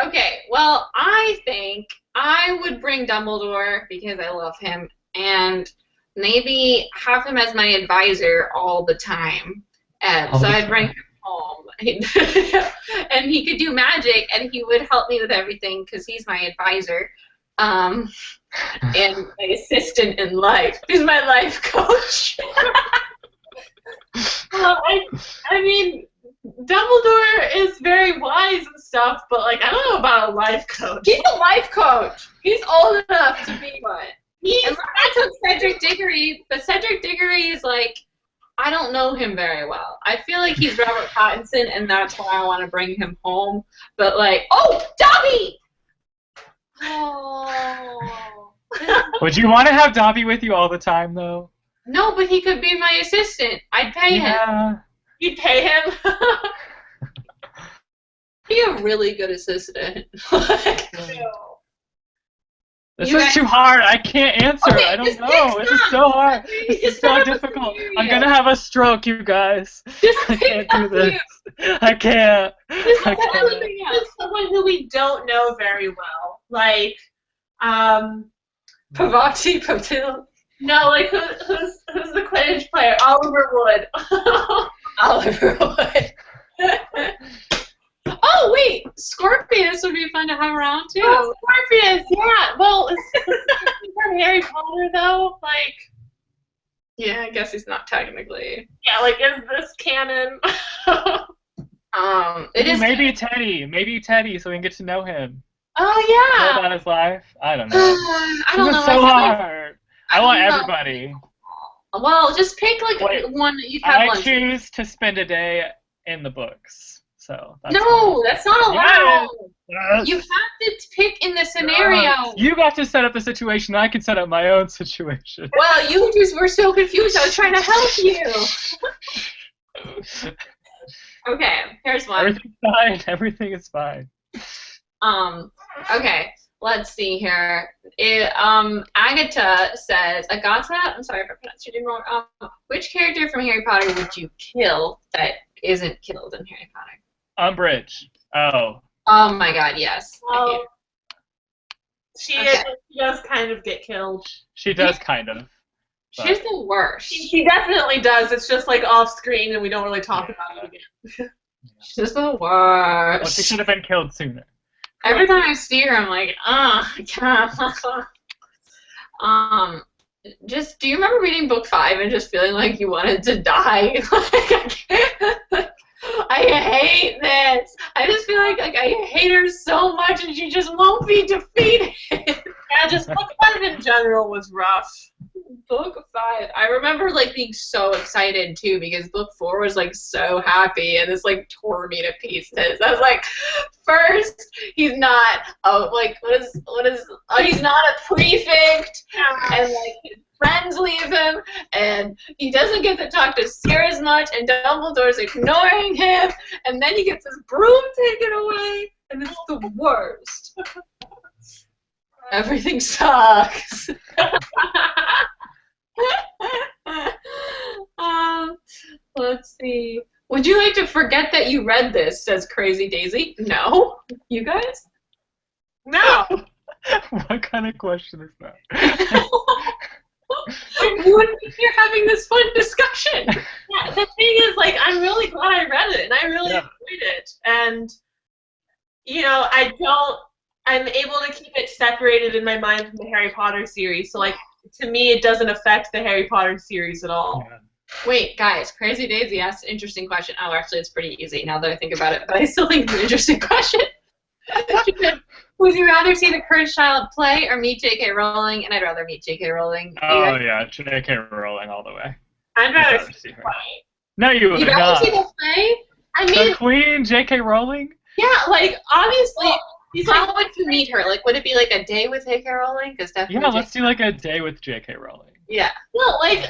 Okay, well, I think I would bring Dumbledore because I love him, and maybe have him as my advisor all the time. So I'd bring him home. And he could do magic, and he would help me with everything because he's my advisor. And my assistant in life. He's my life coach. Well, I mean, Dumbledore is very wise and stuff, but like, I don't know about a life coach. He's a life coach. He's old enough to be one. And I took Cedric Diggory, but Cedric Diggory is like, I don't know him very well. I feel like he's Robert Pattinson, and that's why I want to bring him home. But like, oh, Dobby! Oh. Would you want to have Dobby with you all the time, though? No, but he could be my assistant. I'd pay him. You'd pay him? Be a really good assistant. This is too hard. I can't answer. Okay, I don't know. This is so hard. This is so difficult. I'm going to have a stroke, you guys. I can't do this. I can't. Just someone who we don't know very well. Like, Pavati Patil. No, like, who's the Quidditch player? Oliver Wood. Oliver Wood. Oh, wait! Scorpius would be fun to have around, too. Oh, Scorpius, yeah. Well, is from Harry Potter, though? Like... Yeah, I guess he's not technically. Yeah, like, is this canon? It is. Maybe Teddy, so we can get to know him. Oh, yeah! Know about his life? I don't know. I don't know. This is so hard. I want everybody. Well, just pick, like, one that you'd have lunch. I choose to spend a day in the books. So that's that's not allowed. Yes. You have to pick in the scenario. You got to set up the situation. I can set up my own situation. Well, you just were so confused. I was trying to help you. Okay, here's one. Everything's fine. Everything is fine. Okay. let's see here. Agatha says, I'm sorry if I pronounced your name wrong. Which character from Harry Potter would you kill that isn't killed in Harry Potter? Umbridge. Oh. Oh my God, yes. Oh. She does kind of get killed. She does kind of. She's the worst. She definitely does. It's just like off screen and we don't really talk about it again. She's the worst. Well, she should have been killed sooner. Every time I see her, I'm like, just, do you remember reading book 5 and just feeling like you wanted to die? I hate this. I just feel like I hate her so much and she just won't be defeated. Yeah, just book 5 in general was rough. Book 5. I remember like being so excited too because book 4 was like so happy and this like tore me to pieces. I was like, first he's not he's not a prefect and like his friends leave him and he doesn't get to talk to Sirius much and Dumbledore's ignoring him and then he gets his broom taken away and it's the worst. Everything sucks. Let's see. Would you like to forget that you read this, says Crazy Daisy? No. You guys? No. What kind of question is that? You wouldn't be here having this fun discussion. Yeah, the thing is, like, I'm really glad I read it, and I really enjoyed it. And, you know, I'm able to keep it separated in my mind from the Harry Potter series. So, like, to me, it doesn't affect the Harry Potter series at all. Yeah. Wait, guys, Crazy Daisy asked an interesting question. Oh, actually, it's pretty easy now that I think about it, but I still think it's an interesting question. She said, would you rather see the Cursed Child play or meet JK Rowling? And I'd rather meet JK Rowling. Oh, yeah, JK Rowling all the way. I'd rather see her. No, you would You'd rather not. see the play? I mean, The Queen, JK Rowling? Yeah, like, obviously, how would you meet her? Like, would it be like a day with JK Rowling? Because definitely. Yeah, let's do like a day with JK Rowling. Yeah. well, like,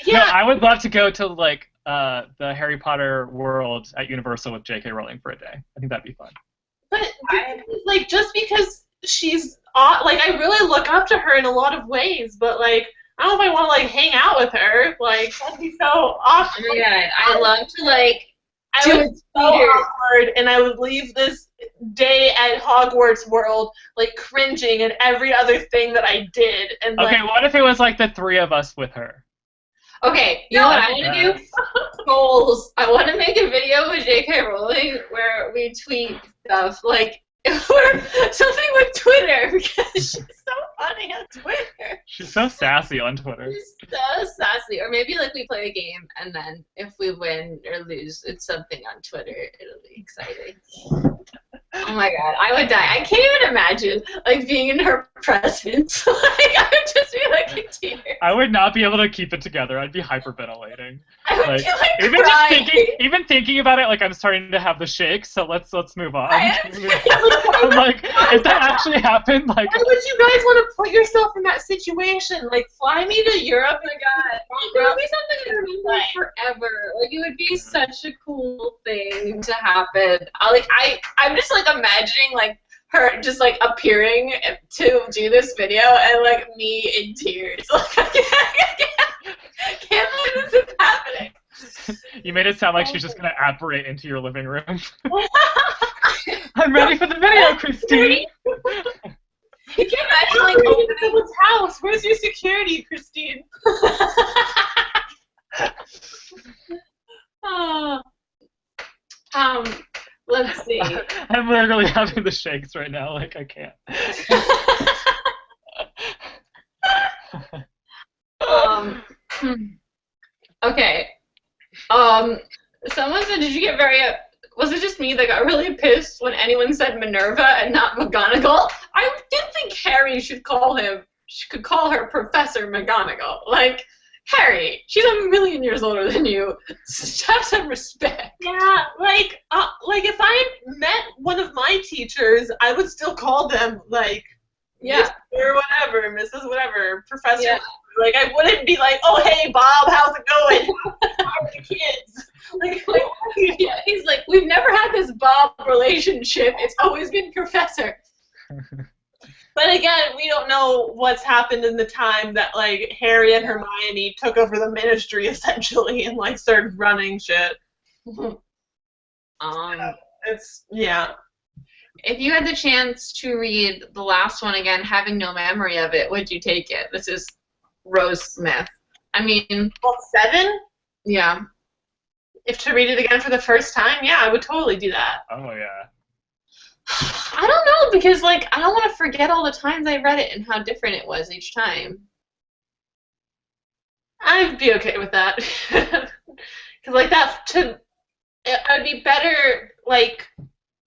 No, yeah. I would love to go to like the Harry Potter world at Universal with JK Rowling for a day. I think that'd be fun. But like, just because she's like, I really look up to her in a lot of ways, but like, I don't know if I want to like hang out with her. Like, that'd be so awkward. Oh my God, I love to like. I would be so awkward, and I would leave this day at Hogwarts World like cringing at every other thing that I did. And Okay, what if it was like the 3 of us with her? Okay, you know what I want to do? Goals. I want to make a video with JK Rowling where we tweet stuff like or something with Twitter because she's so funny on Twitter. She's so sassy on Twitter. She's so sassy. Or maybe like we play a game and then if we win or lose, it's something on Twitter. It'll be exciting. Oh my God, I would die. I can't even imagine like being in her presence. Like I would just be like in tears. I would not be able to keep it together. I'd be hyperventilating. I would Like, be like even crying. just thinking about it, like I'm starting to have the shakes. So let's move on. I'm like, if that actually happened, like. Why would you guys want to put yourself in that situation? Like, fly me to Europe. Oh my God, it would be something I remember forever. Like it would be such a cool thing to happen. I'm just like imagining like her just like appearing to do this video and like me in tears. Like I can't believe this is happening. You made it sound like she's just gonna apparate into your living room. I'm ready for the video, Christine. You can imagine like opening someone's house. Where's your security, Christine? Let's see. I'm literally having the shakes right now. Like I can't. Okay. Someone said, did you get very, was it just me that got really pissed when anyone said Minerva and not McGonagall? I did think Harry should call her Professor McGonagall. Like, Harry, she's a million years older than you. Have some respect. Yeah, like if I met one of my teachers, I would still call them like, Yeah. Mr. whatever, Mrs. whatever, Professor. Yeah. Like I wouldn't be like, oh hey Bob, how's it going? How are the kids? Like Yeah, he's like, we've never had this Bob relationship. It's always been Professor. But again, we don't know what's happened in the time that, like, Harry and Hermione took over the ministry, essentially, and, like, started running shit. It's, yeah. If you had the chance to read the last one again, having no memory of it, would you take it? This is Rose Smith. I mean... Well, 7? Yeah. If to read it again for the first time, yeah, I would totally do that. Oh, yeah. I don't know, because, like, I don't want to forget all the times I read it and how different it was each time. I'd be okay with that. Because, like, I'd be better, like,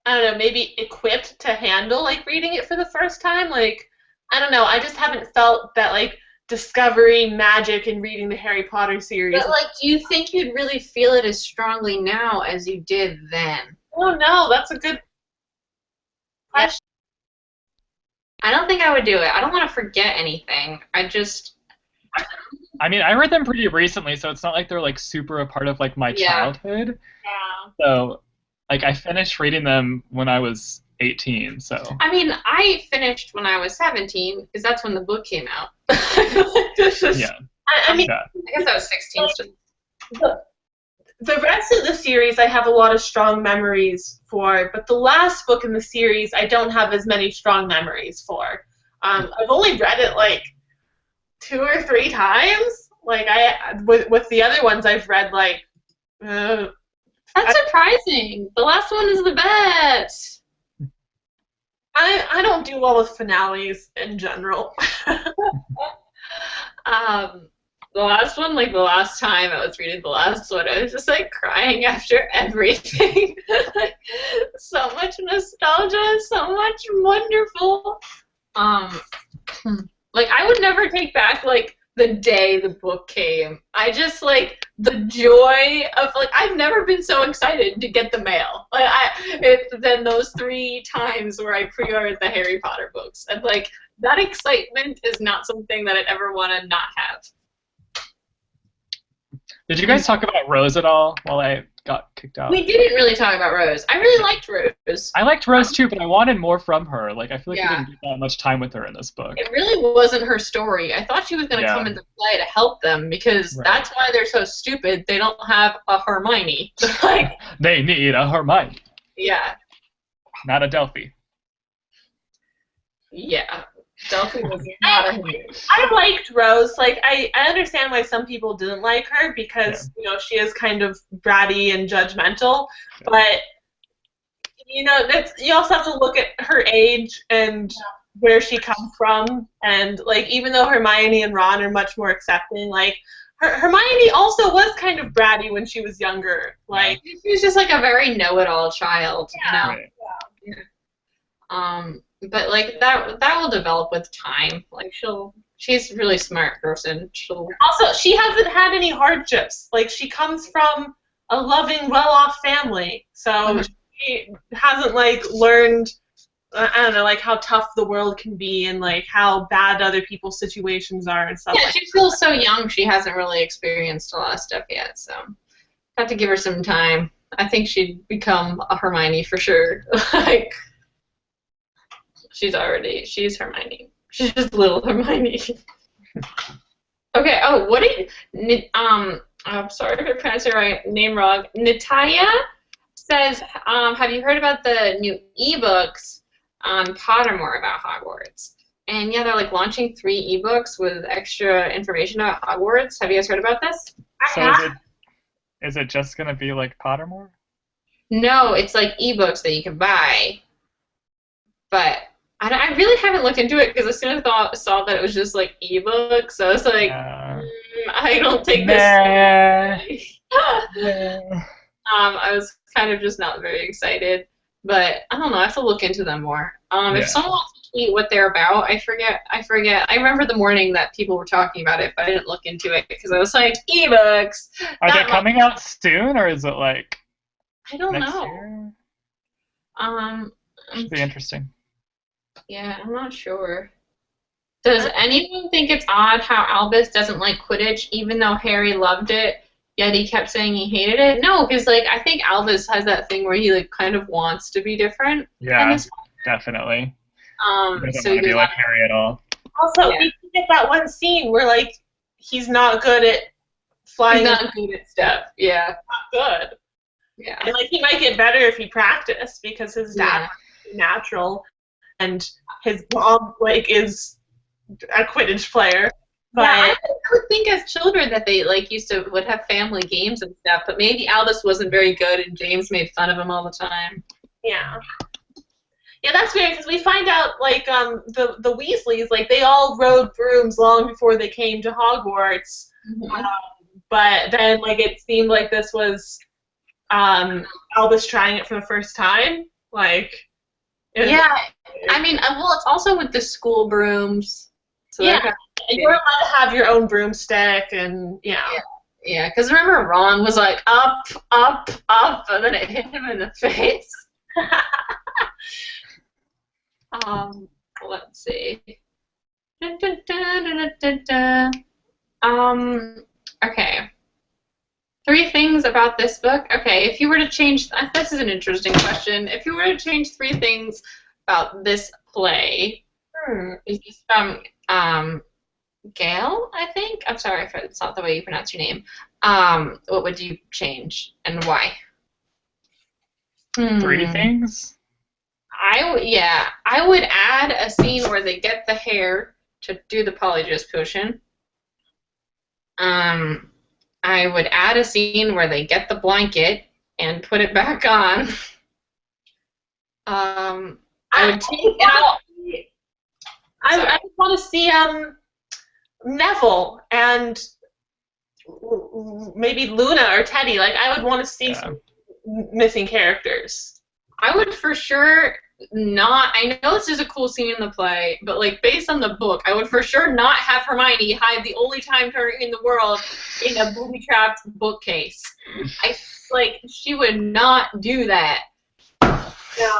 I don't know, maybe equipped to handle, like, reading it for the first time. Like, I don't know, I just haven't felt that, like, discovering magic and reading the Harry Potter series. But, like, do you think you'd really feel it as strongly now as you did then? Oh, no, that's a good question. I don't think I would do it. I don't want to forget anything. I mean, I read them pretty recently, so it's not like they're, like, super a part of, like, my childhood. Yeah. So, like, I finished reading them when I was 18, so... I mean, I finished when I was 17, because that's when the book came out. Yeah. I mean, Yeah. I guess I was 16. The rest of the series I have a lot of strong memories for, but the last book in the series I don't have as many strong memories for. I've only read it like 2 or 3 times. Like with the other ones I've read like. That's surprising. The last one is the best. I don't do well with finales in general. The last one, like the last time I was reading the last one, I was just like crying after everything. Like, so much nostalgia, so much wonderful. Like I would never take back like the day the book came. I just like the joy of like I've never been so excited to get the mail. Like than those 3 times where I pre-ordered the Harry Potter books, and like that excitement is not something that I'd ever want to not have. Did you guys talk about Rose at all while I got kicked out? We didn't really talk about Rose. I really liked Rose. I liked Rose too, but I wanted more from her. Like I feel like we Yeah. didn't get that much time with her in this book. It really wasn't her story. I thought she was going to come into play to help them because that's why they're so stupid. They don't have a Hermione. Like, they need a Hermione. Yeah. Not a Delphi. Yeah. Delphi was not a Hermione. I liked Rose. Like, I understand why some people didn't like her because, you know, she is kind of bratty and judgmental. But, you know, you also have to look at her age and where she comes from. And, like, even though Hermione and Ron are much more accepting, like, Hermione also was kind of bratty when she was younger. Like, she was just, like, a very know-it-all child, you know? Right. But like that will develop with time. Like she's a really smart person. Also, she hasn't had any hardships. Like she comes from a loving, well-off family, so she hasn't like learned. I don't know, like how tough the world can be and like how bad other people's situations are and stuff. Yeah, she feels so young. She hasn't really experienced a lot of stuff yet, so have to give her some time. I think she'd become a Hermione for sure. Like. She's Hermione. She's just little Hermione. Okay, I'm sorry if I pronounced your name wrong. Natalia says, have you heard about the new ebooks on Pottermore about Hogwarts? And yeah, they're like launching 3 ebooks with extra information about Hogwarts. Have you guys heard about this? So is it just gonna be like Pottermore? No, it's like ebooks that you can buy. But I really haven't looked into it because as soon as I saw that it was just like ebooks, so I was like, I don't think this. I was kind of just not very excited, but I don't know. I have to look into them more. If someone wants to tweet what they're about, I forget. I remember the morning that people were talking about it, but I didn't look into it because I was like, ebooks. Are they coming out soon, or is it like? I don't next know. Year? Should be interesting. Yeah, I'm not sure. Does anyone think it's odd how Albus doesn't like Quidditch, even though Harry loved it, yet he kept saying he hated it? No, because like I think Albus has that thing where he like kind of wants to be different. Yeah, definitely. He doesn't So want to be you're like not- Harry at all. Also, Yeah. we get that one scene where like he's not good at flying. He's not good at stuff. Yeah. good. Yeah. And like he might get better if he practiced because his dad was natural and his mom like is a Quidditch player. But Yeah, I would think as children that they like would have family games and stuff, but maybe Albus wasn't very good and James made fun of him all the time. yeah. Yeah, that's weird because we find out like the Weasleys like they all rode brooms long before they came to Hogwarts. Mhm. But then like it seemed like this was Albus trying it for the first time. Like it was Yeah, I mean, well, it's also with the school brooms. So Yeah. they're kind you're allowed to have your own broomstick and yeah. yeah, because remember Ron was like up, up, up, and then it hit him in the face. Let's see. Dun, dun, dun, dun, dun, dun, dun. Okay. 3 things about this book. Okay, if you were to change, this is an interesting question. If you were to change 3 things about this play, is this from Gail, I think? I'm sorry if it's not the way you pronounce your name. What would you change and why? 3 things? I would add a scene where they get the hair to do the polyjuice potion. I would add a scene where they get the blanket and put it back on. I would take out. I just want to see Neville and maybe Luna or Teddy. Like I would want to see some missing characters. I would for sure not. I know this is a cool scene in the play, but like based on the book, I would for sure not have Hermione hide the only time turner in the world in a booby-trapped bookcase. She would not do that. No.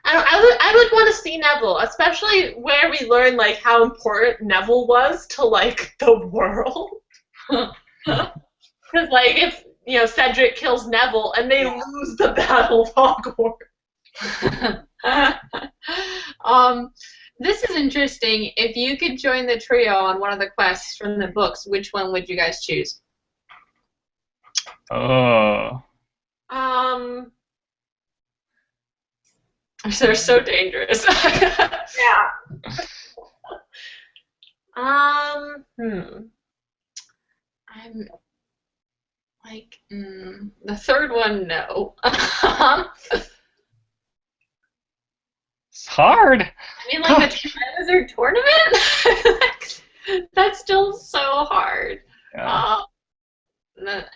I would want to see Neville, especially where we learn like how important Neville was to like the world. Because like if Cedric kills Neville and they lose the Battle of Hogwarts. This is interesting. If you could join the trio on one of the quests from the books, which one would you guys choose? Oh. They're so dangerous. Yeah. I'm like the third one, no. It's hard. I mean, like the Triwizard Tournament. That's still so hard. Yeah.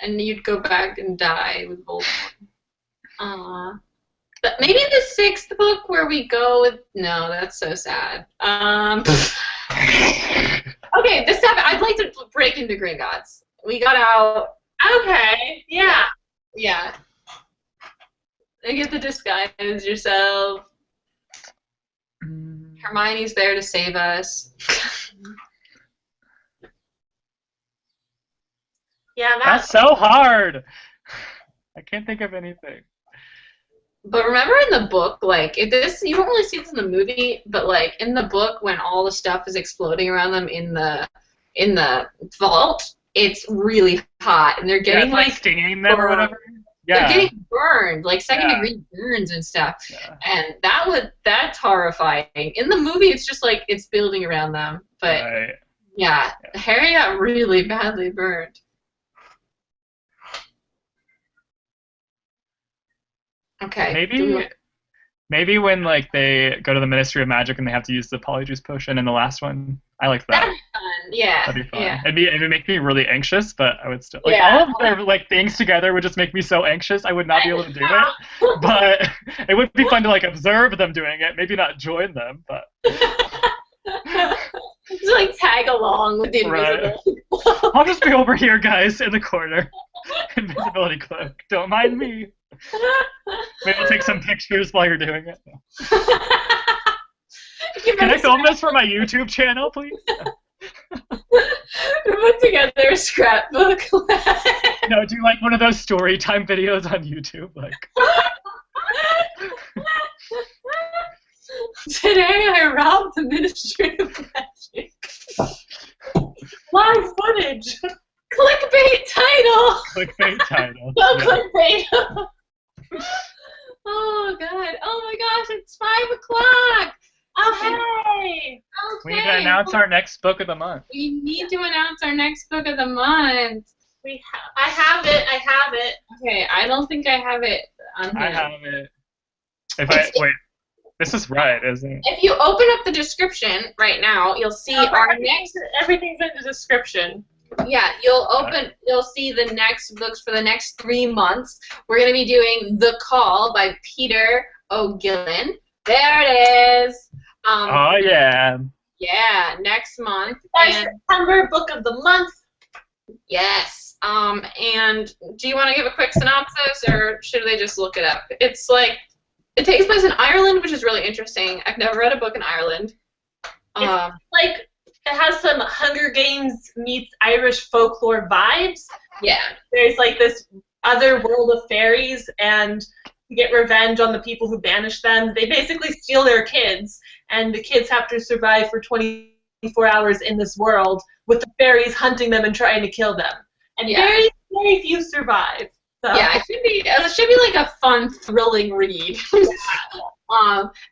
And you'd go back and die with Voldemort. But maybe the 6th book where we go with that's so sad. Okay, this time I'd like to break into Gringotts. We got out. Okay. Yeah. Yeah. And get to disguise yourself. Hermione's there to save us. Yeah. That's so hard. I can't think of anything. But remember in the book, like, you don't really see this in the movie, but, like, in the book, when all the stuff is exploding around them in the vault, it's really hot, and they're getting, like stinging them or whatever. Yeah. They're getting burned, like, second-degree burns and stuff. Yeah. And that's horrifying. In the movie, it's just, like, it's building around them. But, yeah, Harry got really badly burned. Okay. Maybe when like they go to the Ministry of Magic and they have to use the Polyjuice potion in the last one. I like that. That'd be fun. Yeah. That'd be fun. Yeah. It'd make me really anxious, but I would still all of their like things together would just make me so anxious I would not be able to do it. But it would be fun to like observe them doing it, maybe not join them, but just like tag along with the invisible people. I'll just be over here, guys, in the corner. Invisibility cloak. Don't mind me. Maybe I'll take some pictures while you're doing it. Can I film this for my YouTube channel, please? Put together a scrapbook. No, do like one of those story time videos on YouTube, like. Today I robbed the Ministry of Magic. Live footage. Clickbait title. Clickbait title. So Yeah. clickbait. Oh God. Oh my gosh, it's 5 o'clock. Oh, hey. We need to announce our next book of the month. We need to announce our next book of the month. I have it. Okay, I don't think I have it on here. I have it. Wait, this is right, isn't it? If you open up the description right now, you'll see our next. Everything's in the description. Yeah, you'll see the next books for the next 3 months. We're going to be doing The Call by Peader O'Gillen. There it is. Oh, yeah. Yeah, next month. Our And September book of the month. yes. And do you want to give a quick synopsis, or should they just look it up? It's like, it takes place in Ireland, which is really interesting. I've never read a book in Ireland. It's like, it has some Hunger Games meets Irish folklore vibes. Yeah. There's like this other world of fairies, and to get revenge on the people who banished them. They basically steal their kids, and the kids have to survive for 24 hours in this world with the fairies hunting them and trying to kill them. And very, very few survive. So. Yeah, it should be like a fun, thrilling read.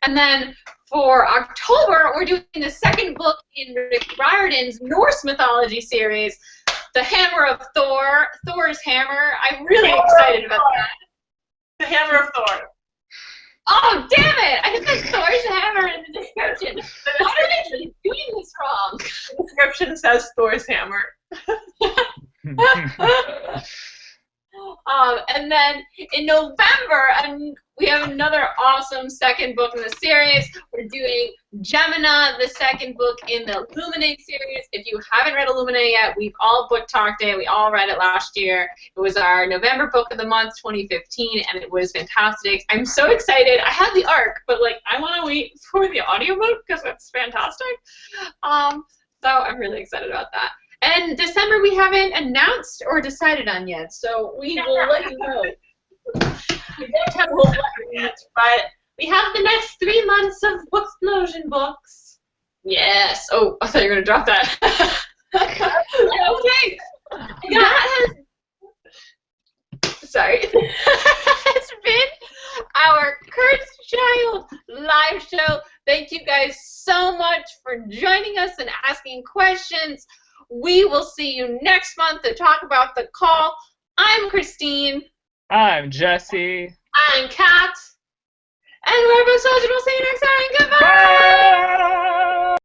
And then for October, we're doing the second book in Riordan's Norse mythology series, The Hammer of Thor, Thor's Hammer. I'm really excited about that. The Hammer of Thor. Oh, damn it! I think that's Thor's Hammer in the description. Why did I keep doing this wrong? The description says Thor's Hammer. And then in November, we have another awesome second book in the series. We're doing GEMINA, the second book in the Illuminate series. If you haven't read Illuminate yet, we've all book talked it. We all read it last year. It was our November book of the month, 2015, and it was fantastic. I'm so excited. I have the ARC, but like I want to wait for the audiobook because it's fantastic. So I'm really excited about that. And December we haven't announced or decided on yet, so we will let you know. We don't have a whole letter yet, but we have the next 3 months of Booksplosion books. Yes. Oh, I thought you were going to drop that. Okay. That has... Sorry. It's been our Cursed Child live show. Thank you guys so much for joining us and asking questions. We will see you next month to talk about The Call. I'm Christine. I'm Jesse. I'm Kat. And we're Booksplosion. We'll see you next time. Goodbye. Bye!